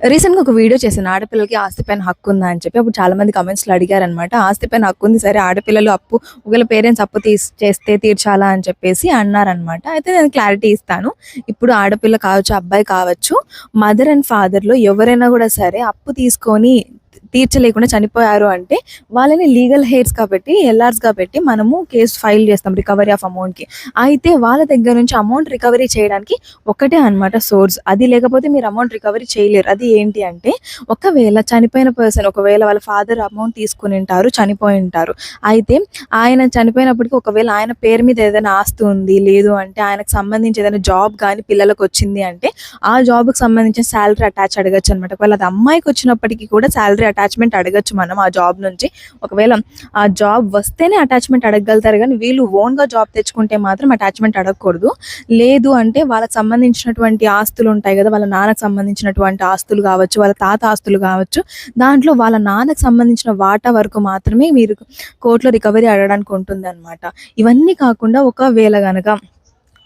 రీసెంట్‌గా ఒక వీడియో చేశాను. ఆడపిల్లలకి ఆస్తి పైన హక్కుందా అని చెప్పి. అప్పుడు చాలా మంది కామెంట్స్‌లో అడిగారనమాట. ఆస్తి పైన హక్కుంది సరే, ఆడపిల్లలు ఒకవేళ పేరెంట్స్ అప్పు చేస్తే తీర్చాలా అని చెప్పేసి అన్నారనమాట. అయితే నేను క్లారిటీ ఇస్తాను. ఇప్పుడు ఆడపిల్ల కావచ్చు, అబ్బాయి కావచ్చు, మదర్ అండ్ ఫాదర్‌లో ఎవరైనా గూడా సరే అప్పు తీసుకొని తీర్చలేకుండా చనిపోయారు అంటే వాళ్ళని లీగల్ హెయిర్స్‌గా పెట్టి, ఎల్ఆర్స్‌గా పెట్టి మనము కేస్ ఫైల్ చేస్తాం రికవరీ ఆఫ్ అమౌంట్‌కి. అయితే వాళ్ళ దగ్గర నుంచి అమౌంట్ రికవరీ చేయడానికి ఒకటే అనమాట సోర్స్. అది లేకపోతే మీరు అమౌంట్ రికవరీ చేయలేరు. అది ఏంటి అంటే, ఒకవేళ చనిపోయిన పర్సన్ ఒకవేళ వాళ్ళ ఫాదర్ అమౌంట్ తీసుకొనుంటారు, చనిపోయుంటారు. అయితే ఆయన చనిపోయినప్పటికి ఒకవేళ ఆయన పేరు మీద ఏదైనా ఆస్తి ఉంది, లేదు అంటే ఆయనకు సంబంధించి ఏదైనా జాబ్ గానీ పిల్లలకొచ్చింది అంటే, ఆ జాబ్‌కి సంబంధించిన సాలరీ అటాచ్ అడగొచ్చనమాట. ఒకవేళ అది అమ్మాయికొచ్చినప్పటికి కూడా సాలరీ అటాచ్‌మెంట్ అడగొచ్చు మనం ఆ జాబ్ నుంచి. ఒకవేళ ఆ జాబ్ వస్తేనే అటాచ్‌మెంట్ అడగగలుగుతారు గానీ, వీళ్ళు ఓన్‌గా జాబ్ తెచ్చుకుంటే మాత్రం అటాచ్‌మెంట్ అడగకూడదు. లేదు అంటే వాళ్ళకి సంబంధించినటువంటి ఆస్తులుంటాయి గదా! వాళ్ళ నాన్నకు సంబంధించినటువంటి ఆస్తులు గావచ్చు, వాళ్ళ తాత ఆస్తులు గావచ్చు, దాంట్లో వాళ్ళ నాన్నకు సంబంధించిన వాటా వరకు మాత్రమే మీరు కోర్ట్‌లో రికవరీ అడగడానికి ఉంటుందనమాట. ఇవన్నీ కాకుండా ఒకవేళ గనక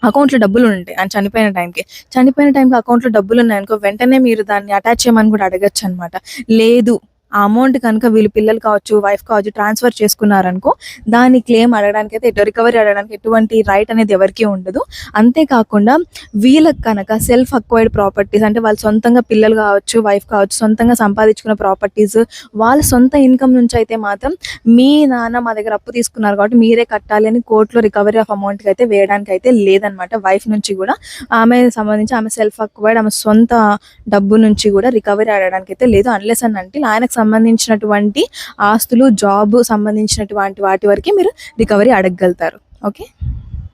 అకౌంట్‌లో డబ్బులుంటాయి. ఆయన చనిపోయిన టైంకి అకౌంట్‌లో డబ్బులున్నాయనుకో, వెంటనే మీరు దాన్ని అటాచ్ చేయమని గూడా అడగొచ్చనమాట. లేదు, ఆ అమౌంట్ కనుక వీళ్ళు పిల్లలు కావచ్చు, వైఫ్ కావచ్చు ట్రాన్స్‌ఫర్ చేసుకున్నారనుకో, దాన్ని క్లెయిమ్ అడగడానికైతే రికవరీ అడగడానికి ఎటువంటి రైట్ అనేది ఎవరికీ ఉండదు. అంతే కాకుండా వీళ్ళకి కనుక సెల్ఫ్ అక్వైర్డ్ ప్రాపర్టీస్ అంటే వాళ్ళు సొంతంగా పిల్లలు కావచ్చు, వైఫ్ కావచ్చు సొంతంగా సంపాదించుకున్న ప్రాపర్టీస్ వాళ్ళ సొంత ఇన్‌కమ్ నుంచయితే మాత్రం మీ నాన్న మా దగ్గర అప్పు తీసుకున్నారు కాబట్టి మీరే కట్టాలి అని కోర్ట్‌లో రికవరీ ఆఫ్ అమౌంట్‌కైతే వేయడానికైతే లేదనమాట. వైఫ్ నుంచి గూడా సంబంధించి ఆమె సెల్ఫ్ అక్వైర్డ్ ఆమె సొంత డబ్బు నుంచి గూడా రికవరీ అడగడానికైతే లేదు. అన్‌లెస్ అండ్ అంటిల్ ఆయనకు సంబంధించినటువంటి ఆస్తులు, జాబ్ సంబంధించినటువంటి వాటి వరకే మీరు రికవరీ అడగగలుగుతారు. ఓకే.